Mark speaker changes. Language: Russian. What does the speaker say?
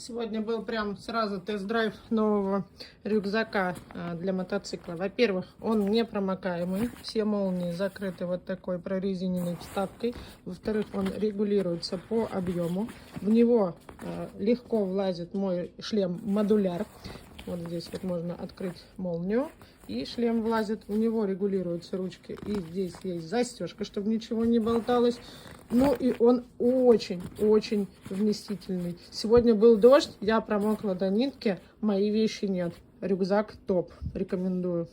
Speaker 1: Сегодня был прям сразу тест-драйв нового рюкзака для мотоцикла. Во-первых, он непромокаемый, все молнии закрыты вот такой прорезиненной вставкой. Во-вторых, он регулируется по объему. В него легко влазит мой шлем-модуляр. Вот здесь вот можно открыть молнию, и шлем влазит. У него регулируются ручки, и здесь есть застежка, чтобы ничего не болталось. Ну и он очень-очень вместительный. Сегодня был дождь, я промокла до нитки, мои вещи нет. Рюкзак топ, рекомендую.